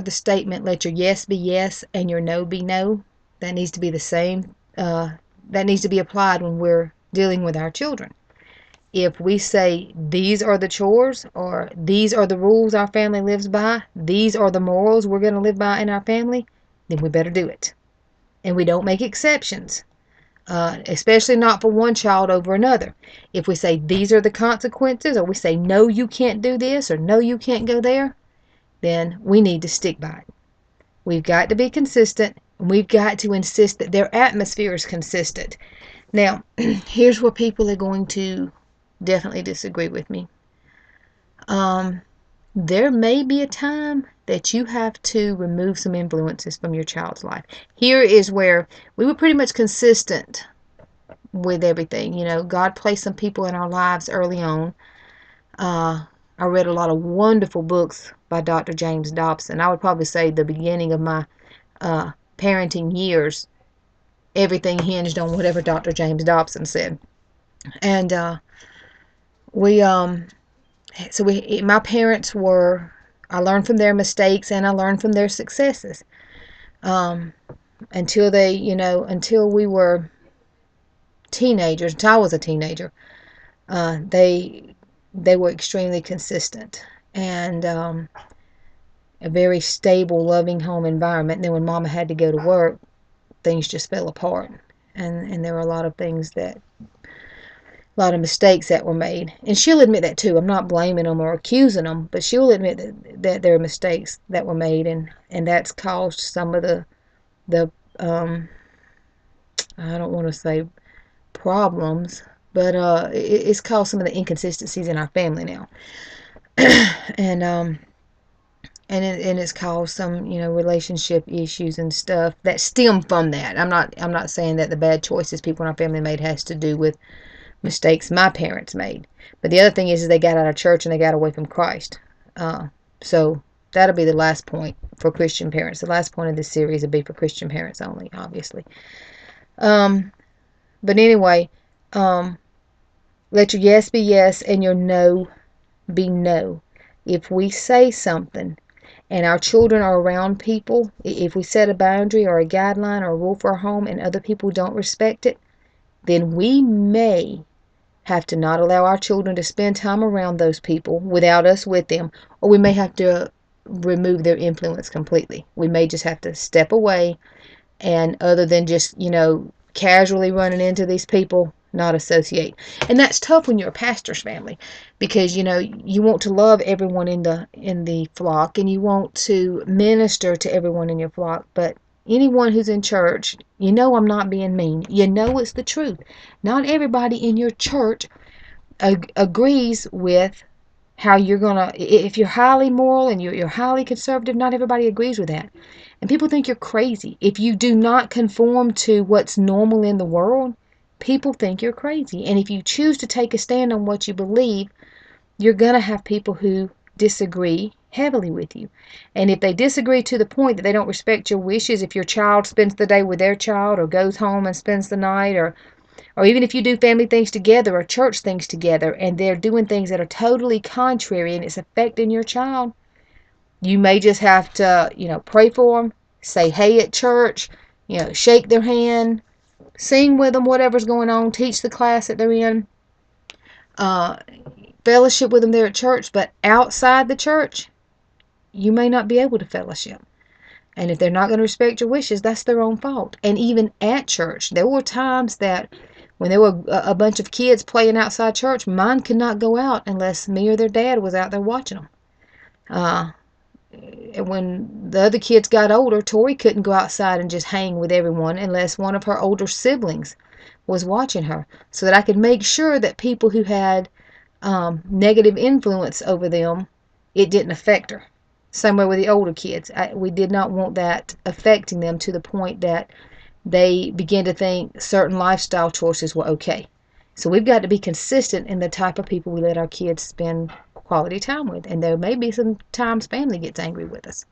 the statement, let your yes be yes and your no be no, that needs to be the same. That needs to be applied when we're dealing with our children. If we say these are the chores, or these are the rules our family lives by, these are the morals we're going to live by in our family, then we better do it. And we don't make exceptions, especially not for one child over another. If we say these are the consequences, or we say no, you can't do this, or no, you can't go there, then we need to stick by it. We've got to be consistent, and we've got to insist that their atmosphere is consistent. Now, here's where people are going to definitely disagree with me. There may be a time that you have to remove some influences from your child's life. Here is where we were pretty much consistent with everything. You know, God placed some people in our lives early on. I read a lot of wonderful books by Dr. James Dobson. I would probably say the beginning of my parenting years, everything hinged on whatever Dr. James Dobson said. And my parents were, I learned from their mistakes and I learned from their successes. Until until we were teenagers, until I was a teenager, they were extremely consistent and a very stable, loving home environment. And then when Mama had to go to work, things just fell apart, and there were a lot of mistakes that were made. And she'll admit that too. I'm not blaming them or accusing them, but she'll admit that there are mistakes that were made, and that's caused some of the I don't want to say problems, but it's caused some of the inconsistencies in our family now. and it's caused some, relationship issues and stuff that stem from that. I'm not saying that the bad choices people in our family made has to do with mistakes my parents made. But the other thing is they got out of church and they got away from Christ. So that'll be the last point for Christian parents. The last point of this series will be for Christian parents only, obviously. But anyway, let your yes be yes and your no be no. If we say something and our children are around people, if we set a boundary or a guideline or a rule for our home and other people don't respect it, then we may have to not allow our children to spend time around those people without us with them, or we may have to remove their influence completely. We may just have to step away, and other than just, casually running into these people, not associate. And that's tough when you're a pastor's family, because you want to love everyone in the flock, and you want to minister to everyone in your flock. But anyone who's in church, I'm not being mean, it's the truth. Not everybody in your church agrees with how you're gonna, if you're highly moral and you're highly conservative, not everybody agrees with that. And people think you're crazy if you do not conform to what's normal in the world. People think you're crazy. And if you choose to take a stand on what you believe, you're going to have people who disagree heavily with you. And if they disagree to the point that they don't respect your wishes, if your child spends the day with their child or goes home and spends the night, or even if you do family things together or church things together and they're doing things that are totally contrary and it's affecting your child, you may just have to, pray for them, say hey at church, shake their hand, sing with them, whatever's going on, teach the class that they're in, fellowship with them there at church. But outside the church, you may not be able to fellowship. And if they're not going to respect your wishes, that's their own fault. And even at church, there were times that when there were a bunch of kids playing outside church, mine could not go out unless me or their dad was out there watching them. And when the other kids got older, Tori couldn't go outside and just hang with everyone unless one of her older siblings was watching her, so that I could make sure that people who had negative influence over them, it didn't affect her. Same way with the older kids. We did not want that affecting them to the point that they begin to think certain lifestyle choices were okay. So we've got to be consistent in the type of people we let our kids spend quality time with. And there may be some times family gets angry with us.